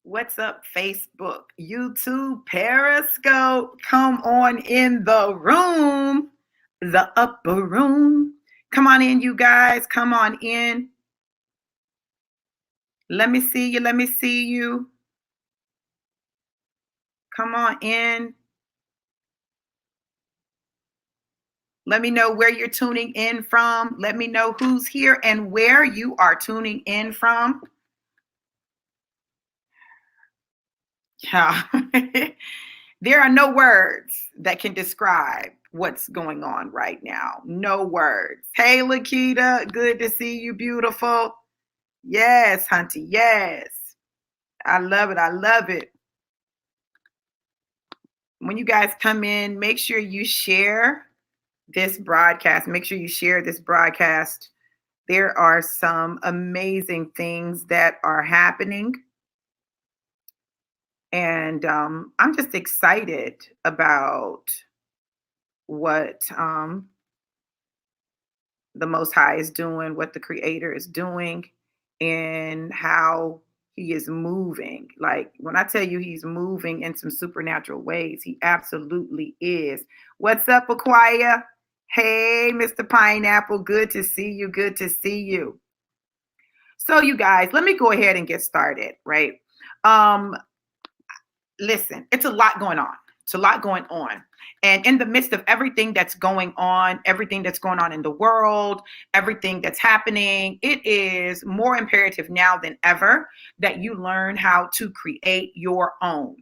What's up, Facebook, YouTube, Periscope? Come on in the room, the upper room. Come on in, you guys. Come on in. Let me see you. Let me see you. Come on in. Let me know where you're tuning in from. Let me know who's here and where you are tuning in from. Yeah. There are no words that can describe what's going on right now. No words. Hey, Lakita, good to see you, beautiful. Yes, Hunty, yes. I love it. I love it. When you guys come in, make sure you share this broadcast. Make sure you share this broadcast. There are some amazing things that are happening. And I'm just excited about what the Most High is doing, what the Creator is doing, and how He is moving. Like when I tell you He's moving in some supernatural ways, He absolutely is. What's up, Aquia? Hey, Mr. Pineapple, good to see you. Good to see you. So, you guys, let me go ahead and get started, right? Listen, it's a lot going on. It's a lot going on. And in the midst of everything that's going on in the world, everything that's happening, it is more imperative now than ever that you learn how to create your own.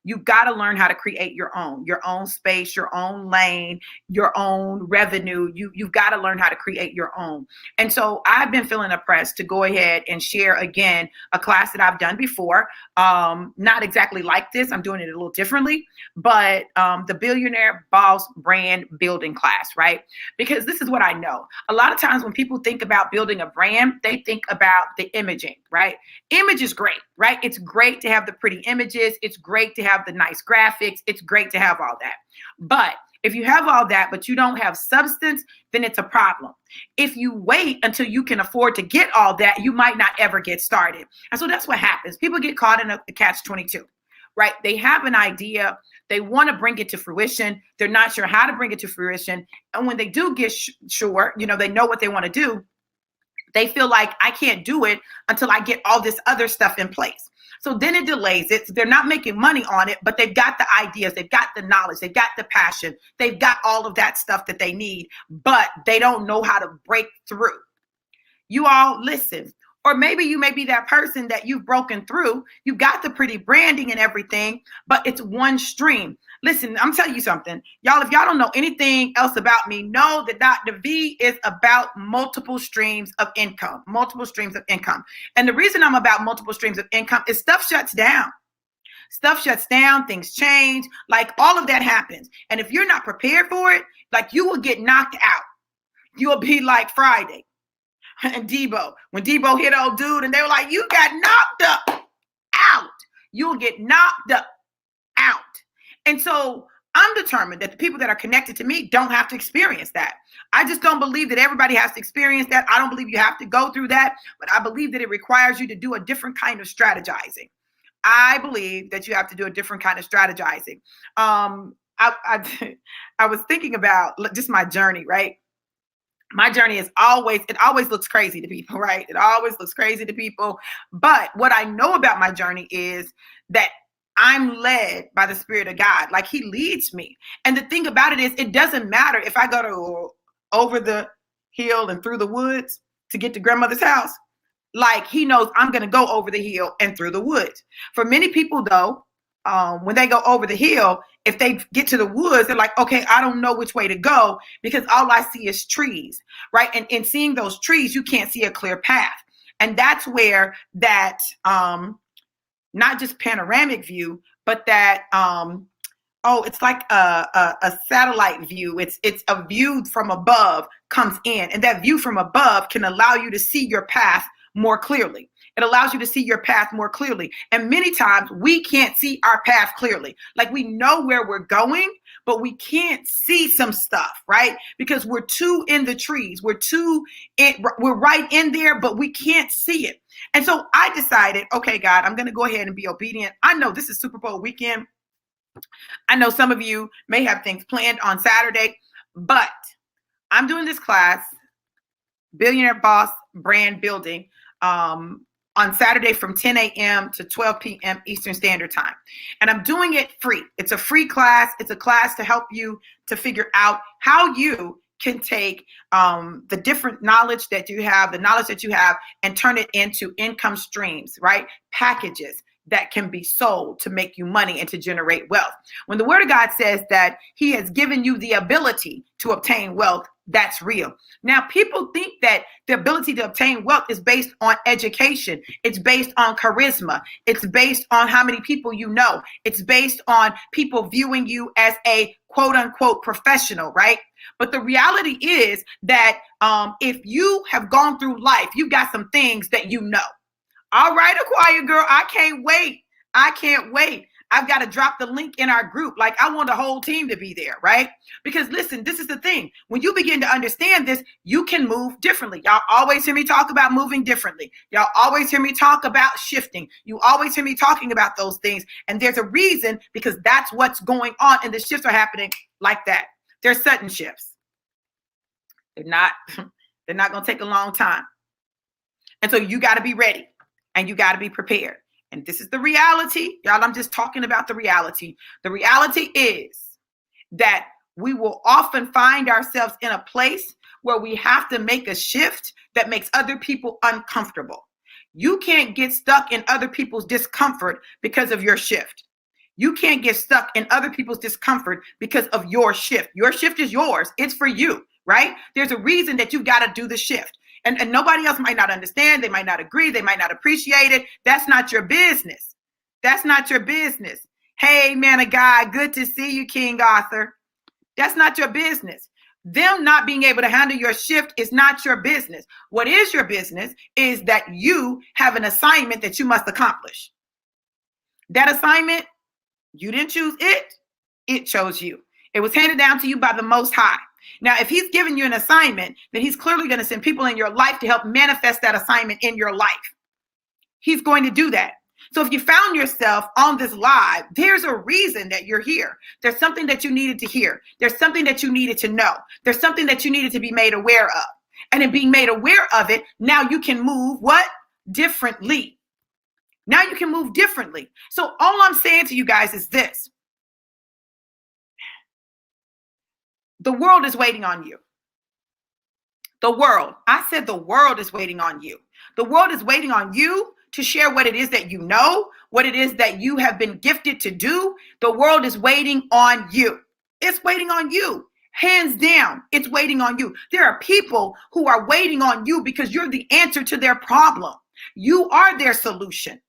You got to learn how to create your own space, your own lane, your own revenue. You've got to learn how to create your own. And so I've been feeling oppressed to go ahead and share again a class that I've done before. Not exactly like this. I'm doing it a little differently, but the Billionaire Boss Brand Building class, right? Because this is what I know. A lot of times when people think about building a brand, they think about the imaging, right? Image is great, right? It's great to have the pretty images. It's great to have the nice graphics. It's great to have all that. But if you have all that, but you don't have substance, then it's a problem. If you wait until you can afford to get all that, you might not ever get started. And so that's what happens. People get caught in a catch-22, right? They have an idea. They want to bring it to fruition. They're not sure how to bring it to fruition. And when they do get sure, they know what they want to do, they feel like I can't do it until I get all this other stuff in place. So then it delays it. So they're not making money on it, but they've got the ideas, they've got the knowledge, they've got the passion, they've got all of that stuff that they need, but they don't know how to break through. You all listen. Or maybe you may be that person that you've broken through. You got the pretty branding and everything, but it's one stream. Listen, I'm telling you something. Y'all, if y'all don't know anything else about me, know that Dr. V is about multiple streams of income, And the reason I'm about multiple streams of income is stuff shuts down. Things change, like all of that happens. And if you're not prepared for it, like you will get knocked out. You'll be like Friday. And Debo, when Debo hit old dude and they were like, you got knocked up out. You'll get knocked up out. And so I'm determined that the people that are connected to me don't have to experience that. I just don't believe that everybody has to experience that. I don't believe you have to go through that, but I believe that it requires you to do a different kind of strategizing. I believe that you have to do a different kind of strategizing. I was thinking about just my journey, right? My journey it always looks crazy to people, right? It always looks crazy to people. But what I know about my journey is that I'm led by the Spirit of God. Like He leads me. And the thing about it is, it doesn't matter if I go to over the hill and through the woods to get to grandmother's house. Like He knows I'm going to go over the hill and through the woods. For many people, though, when they go over the hill, if they get to the woods, they're like, okay, I don't know which way to go because all I see is trees, right? And in seeing those trees, you can't see a clear path. And that's where that, not just panoramic view, but that, it's like a satellite view. It's a view from above comes in, and that view from above can allow you to see your path more clearly. It allows you to see your path more clearly. And many times we can't see our path clearly. Like we know where we're going, but we can't see some stuff, right? Because we're too in the trees. We're right in there, but we can't see it. And so I decided, okay, God, I'm going to go ahead and be obedient. I know this is Super Bowl weekend. I know some of you may have things planned on Saturday, but I'm doing this class, Billionaire Boss Brand Building, on Saturday from 10 a.m. to 12 p.m. Eastern Standard Time. And I'm doing it free. It's a free class. It's a class to help you to figure out how you can take the different knowledge that you have, and turn it into income streams, right? Packages that can be sold to make you money and to generate wealth. When the Word of God says that He has given you the ability to obtain wealth, that's real. Now, people think that the ability to obtain wealth is based on education. It's based on charisma. It's based on how many people you know. It's based on people viewing you as a quote unquote professional, right? But the reality is that if you have gone through life, you've got some things that you know. All right, Acquire Girl, I can't wait. I've got to drop the link in our group. Like, I want the whole team to be there, right? Because listen, this is the thing. When you begin to understand this, you can move differently. Y'all always hear me talk about moving differently. Y'all always hear me talk about shifting. You always hear me talking about those things. And there's a reason, because that's what's going on. And the shifts are happening like that. They're sudden shifts. They're not going to take a long time. And so you got to be ready and you got to be prepared. And this is the reality. Y'all, I'm just talking about the reality. The reality is that we will often find ourselves in a place where we have to make a shift that makes other people uncomfortable. You can't get stuck in other people's discomfort because of your shift. You can't get stuck in other people's discomfort because of your shift. Your shift is yours. It's for you, right? There's a reason that you've got to do the shift. And nobody else might not understand. They might not agree. They might not appreciate it. That's not your business. That's not your business. Hey, man of God, good to see you, King Arthur. That's not your business. Them not being able to handle your shift is not your business. What is your business is that you have an assignment that you must accomplish. That assignment, you didn't choose it. It chose you. It was handed down to you by the Most High. Now, if He's given you an assignment, then He's clearly going to send people in your life to help manifest that assignment in your life. He's going to do that. So if you found yourself on this live, there's a reason that you're here. There's something that you needed to hear. There's something that you needed to know. There's something that you needed to be made aware of. And in being made aware of it, now you can move what? Differently. Now you can move differently. So all I'm saying to you guys is this. The world is waiting on you. The world. I said the world is waiting on you. The world is waiting on you to share what it is that you know, what it is that you have been gifted to do. The world is waiting on you. It's waiting on you. Hands down, it's waiting on you. There are people who are waiting on you because you're the answer to their problem. You are their solution.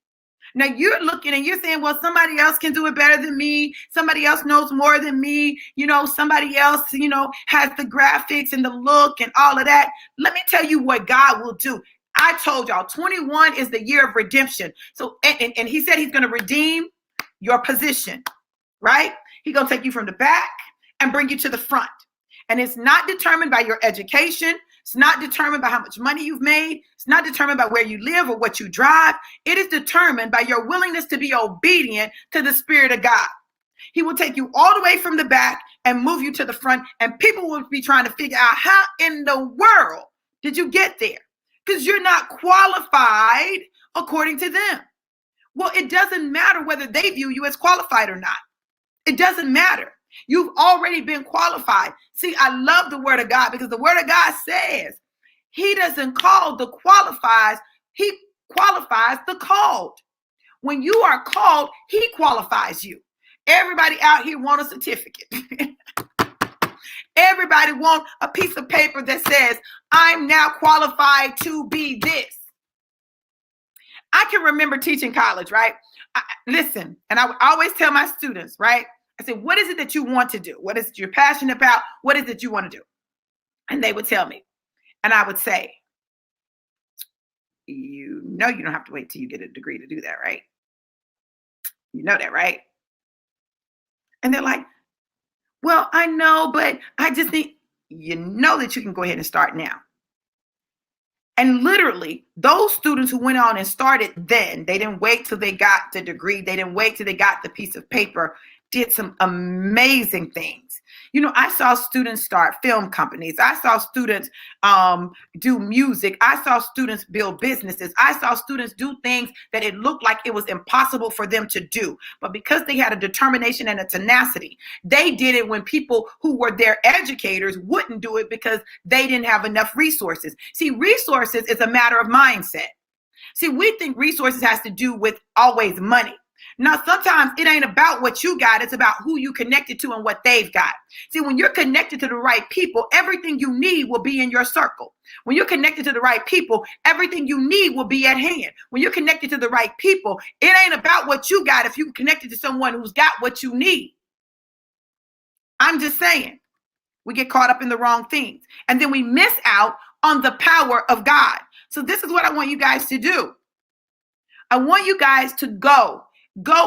Now you're looking and you're saying, well, somebody else can do it better than me. Somebody else knows more than me. Somebody else, has the graphics and the look and all of that. Let me tell you what God will do. I told y'all 21 is the year of redemption. So, and He said He's going to redeem your position, right? He's going to take you from the back and bring you to the front. And it's not determined by your education. It's not determined by how much money you've made. It's not determined by where you live or what you drive. It is determined by your willingness to be obedient to the Spirit of God. He will take you all the way from the back and move you to the front. And people will be trying to figure out, how in the world did you get there? Because you're not qualified according to them. Well, it doesn't matter whether they view you as qualified or not. It doesn't matter. You've already been qualified. See, I love the Word of God because the Word of God says He doesn't call the qualifies. He qualifies the called. When you are called, He qualifies you. Everybody out here want a certificate. Everybody want a piece of paper that says, I'm now qualified to be this. I can remember teaching college, right? Listen, and I always tell my students, right? I said, what is it that you want to do? What is it you're passionate about? What is it you want to do? And they would tell me. And I would say, You know you don't have to wait till you get a degree to do that, right? You know that, right? And they're like, well, I know, but I just think you know that you can go ahead and start now. And literally, those students who went on and started then, they didn't wait till they got the degree, they didn't wait till they got the piece of paper, did some amazing things. You know, I saw students start film companies. I saw students do music. I saw students build businesses. I saw students do things that it looked like it was impossible for them to do. But because they had a determination and a tenacity, they did it when people who were their educators wouldn't do it because they didn't have enough resources. See, resources is a matter of mindset. See, we think resources has to do with always money. Now, sometimes it ain't about what you got. It's about who you connected to and what they've got. See, when you're connected to the right people, everything you need will be in your circle. When you're connected to the right people, everything you need will be at hand. When you're connected to the right people, it ain't about what you got if you're connected to someone who's got what you need. I'm just saying, we get caught up in the wrong things. And then we miss out on the power of God. So this is what I want you guys to do. I want you guys to go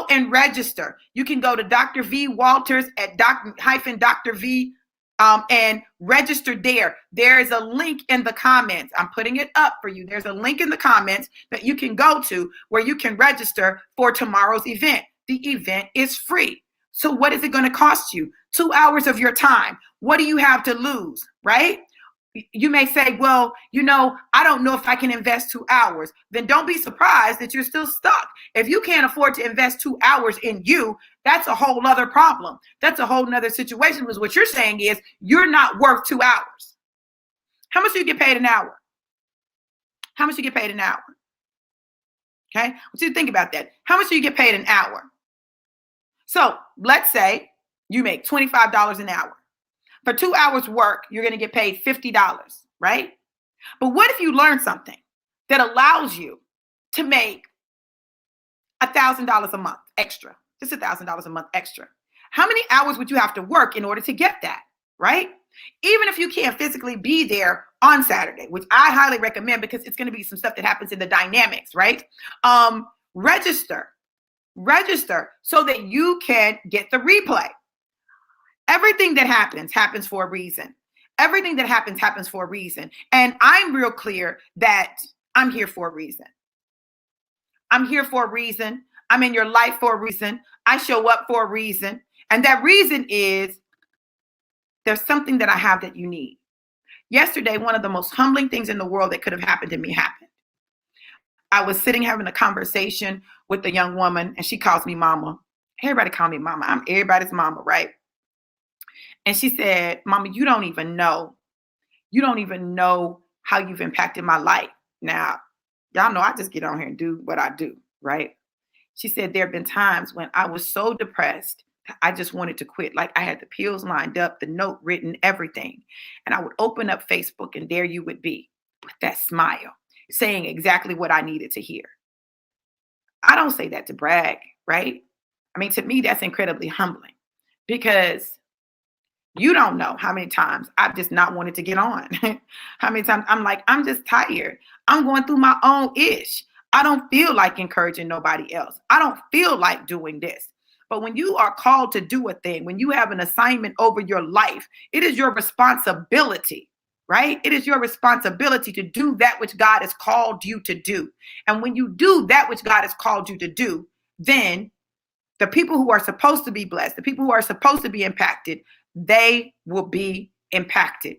and register. You can go to Dr. V Walters at Dr. V and register there. There is a link in the comments. I'm putting it up for you. There's a link in the comments that you can go to where you can register for tomorrow's event. The event is free. So what is it going to cost you? 2 hours of your time. What do you have to lose, right? You may say, well, you know, I don't know if I can invest 2 hours. Then don't be surprised that you're still stuck. If you can't afford to invest 2 hours in you, that's a whole other problem. That's a whole nother situation, because what you're saying is you're not worth 2 hours. How much do you get paid an hour? How much do you get paid an hour? Okay, I want you to think about that. How much do you get paid an hour? So let's say you make $25 an hour. For 2 hours work, you're going to get paid $50, right? But what if you learn something that allows you to make $1,000 a month extra? Just $1,000 a month extra. How many hours would you have to work in order to get that, right? Even if you can't physically be there on Saturday, which I highly recommend because it's going to be some stuff that happens in the dynamics, right? Register so that you can get the replay. Everything that happens for a reason. Everything that happens for a reason. And I'm real clear that I'm here for a reason. I'm here for a reason. I'm in your life for a reason. I show up for a reason. And that reason is there's something that I have that you need. Yesterday, one of the most humbling things in the world that could have happened to me happened. I was sitting having a conversation with a young woman, and she calls me mama. Everybody call me mama. I'm everybody's mama, right? And she said, Mama, you don't even know how you've impacted my life. Now, y'all know I just get on here and do what I do, right? She said, there have been times when I was so depressed, I just wanted to quit. Like I had the pills lined up, the note written, everything. And I would open up Facebook and there you would be with that smile, saying exactly what I needed to hear. I don't say that to brag, right? I mean, to me, that's incredibly humbling because you don't know how many times I've just not wanted to get on. How many times I'm like, I'm just tired. I'm going through my own ish. I don't feel like encouraging nobody else. I don't feel like doing this. But when you are called to do a thing, when you have an assignment over your life, it is your responsibility, right? It is your responsibility to do that which God has called you to do. And when you do that which God has called you to do, then the people who are supposed to be blessed, the people who are supposed to be impacted, they will be impacted.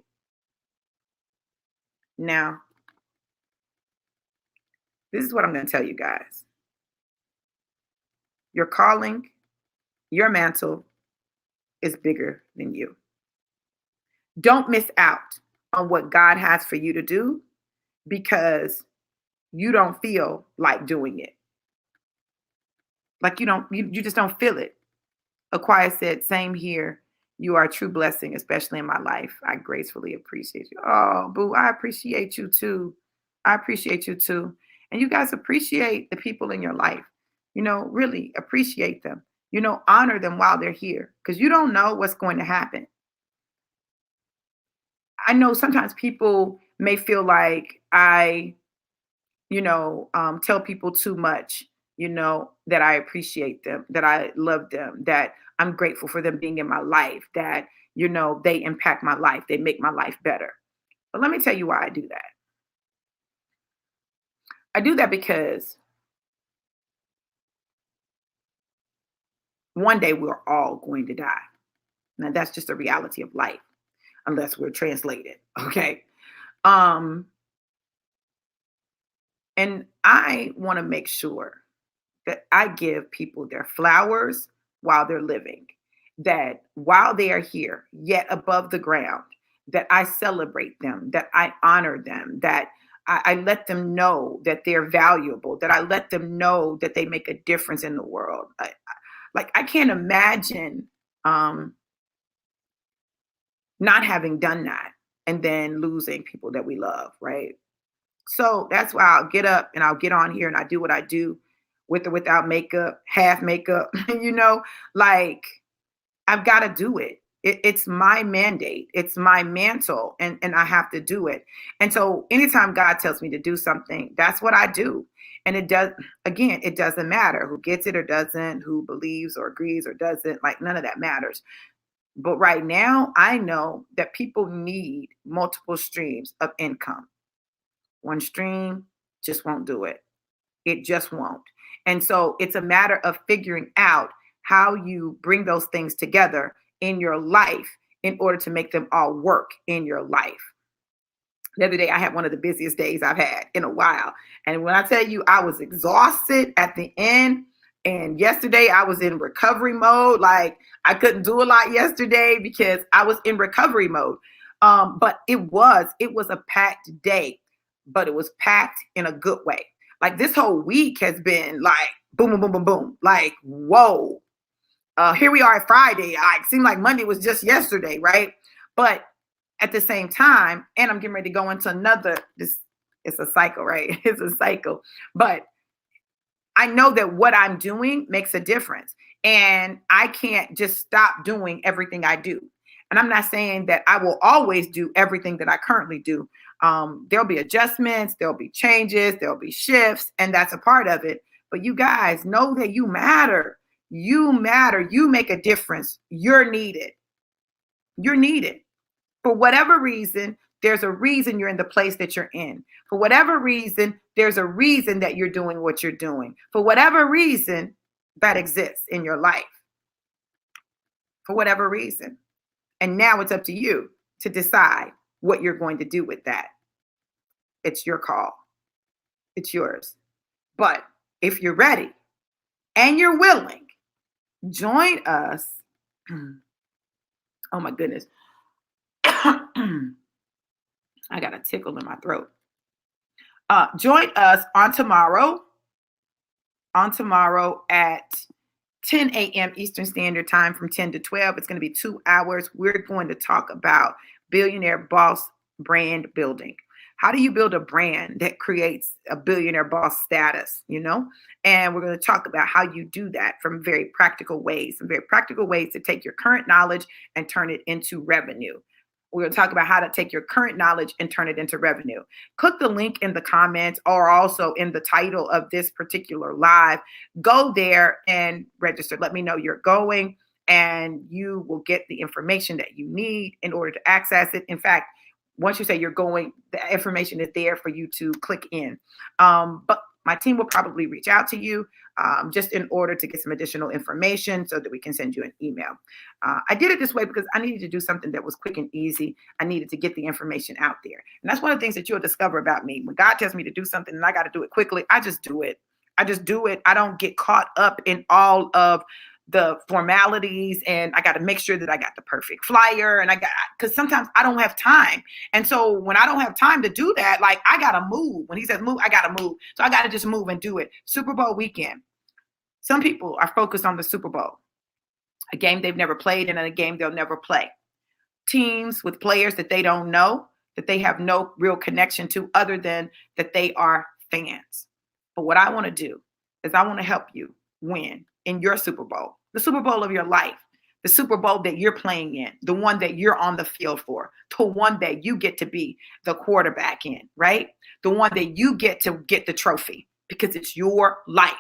Now, this is what I'm going to tell you guys. Your calling, your mantle is bigger than you. Don't miss out on what God has for you to do because you don't feel like doing it. Like you just don't feel it. Aquia said, same here. You are a true blessing, especially in my life. I gracefully appreciate you. Oh, boo, I appreciate you too. I appreciate you too. And you guys appreciate the people in your life. You know, really appreciate them. You know, honor them while they're here because you don't know what's going to happen. I know sometimes people may feel like I tell people too much, that I appreciate them, that I love them, that I'm grateful for them being in my life, that, they impact my life, they make my life better. But let me tell you why I do that. I do that because one day we're all going to die. Now that's just a reality of life, unless we're translated. Okay. Um, and I want to make sure that I give people their flowers while they're living, that while they are here, yet above the ground, that I celebrate them, that I honor them, that I let them know that they're valuable, that I let them know that they make a difference in the world. Like, I can't imagine um, not having done that and then losing people that we love, right? So that's why I'll get up and I'll get on here and I do what I do with or without makeup, half makeup, like I've got to do it. It's my mandate. It's my mantle and I have to do it. And so anytime God tells me to do something, that's what I do. And it doesn't matter who gets it or doesn't, who believes or agrees or doesn't, like none of that matters. But right now, I know that people need multiple streams of income. One stream just won't do it. It just won't. And so it's a matter of figuring out how you bring those things together in your life in order to make them all work in your life. The other day, I had one of the busiest days I've had in a while. And when I tell you I was exhausted at the end, and yesterday I was in recovery mode. Like I couldn't do a lot yesterday because I was in recovery mode. But it was a packed day, but it was packed in a good way. Like this whole week has been like boom, boom, boom, boom, boom. Like, whoa. Here we are at Friday. It seemed like Monday was just yesterday, right? But at the same time, and I'm getting ready to go into it's a cycle, right? It's a cycle. But I know that what I'm doing makes a difference. And I can't just stop doing everything I do. And I'm not saying that I will always do everything that I currently do. There'll be adjustments, there'll be changes, there'll be shifts, and that's a part of it. But you guys know that you matter. You matter. You make a difference. You're needed. You're needed. For whatever reason, there's a reason you're in the place that you're in. For whatever reason, there's a reason that you're doing what you're doing. For whatever reason that exists in your life. For whatever reason. And now it's up to you to decide what you're going to do with that. It's your call. It's yours. But if you're ready and you're willing, join us. Oh my goodness. I got a tickle in my throat. Join us on tomorrow at 10 a.m. Eastern Standard Time from 10 to 12. It's going to be 2 hours. We're going to talk about billionaire boss brand building. How do you build a brand that creates a billionaire boss status, And we're going to talk about how you do that from very practical ways, to take your current knowledge and turn it into revenue. We're going to talk about how to take your current knowledge and turn it into revenue. Click the link in the comments or also in the title of this particular live. Go there and register. Let me know you're going, and you will get the information that you need in order to access it. In fact, once you say you're going, the information is there for you to click in. But my team will probably reach out to you just in order to get some additional information so that we can send you an email. I did it this way because I needed to do something that was quick and easy. I needed to get the information out there. And that's one of the things that you'll discover about me. When God tells me to do something and I got to do it quickly, I just do it. I don't get caught up in all of the formalities, and I got to make sure that I got the perfect flyer, and because sometimes I don't have time. And so when I don't have time to do that, like I got to move. When he says move, I got to move. So I got to just move and do it. Super Bowl weekend. Some people are focused on the Super Bowl, a game they've never played and a game they'll never play. Teams with players that they don't know, that they have no real connection to other than that they are fans. But what I want to do is I want to help you win in your Super Bowl, the Super Bowl of your life, the Super Bowl that you're playing in, the one that you're on the field for, the one that you get to be the quarterback in, right? The one that you get to get the trophy because it's your life.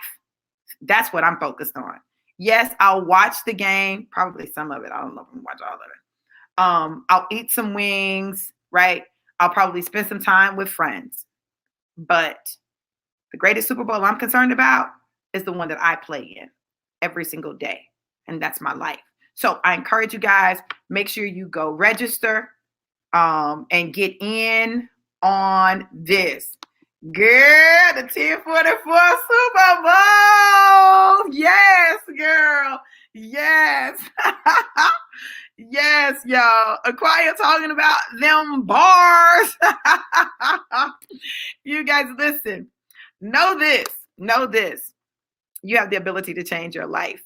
That's what I'm focused on. Yes, I'll watch the game, probably some of it. I don't know if I'm watch all of it. I'll eat some wings, right? I'll probably spend some time with friends. But the greatest Super Bowl I'm concerned about is the one that I play in every single day. And that's my life. So I encourage you guys, make sure you go register and get in on this. Girl, the 1044 Super Bowl. Yes, girl. Yes. Yes, y'all. Aquia talking about them bars. You guys, listen. Know this. Know this. You have the ability to change your life.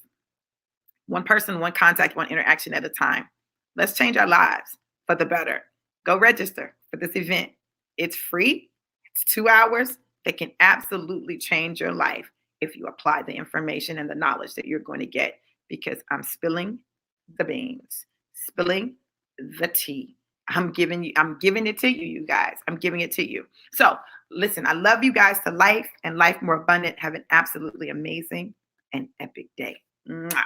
One person, one contact, one interaction at a time. Let's change our lives for the better. Go register for this event. It's free. It's 2 hours. It can absolutely change your life if you apply the information and the knowledge that you're going to get, because I'm spilling the beans, spilling the tea. I'm giving it to you, you guys. I'm giving it to you. So listen, I love you guys to life and life more abundant. Have an absolutely amazing and epic day. Mwah.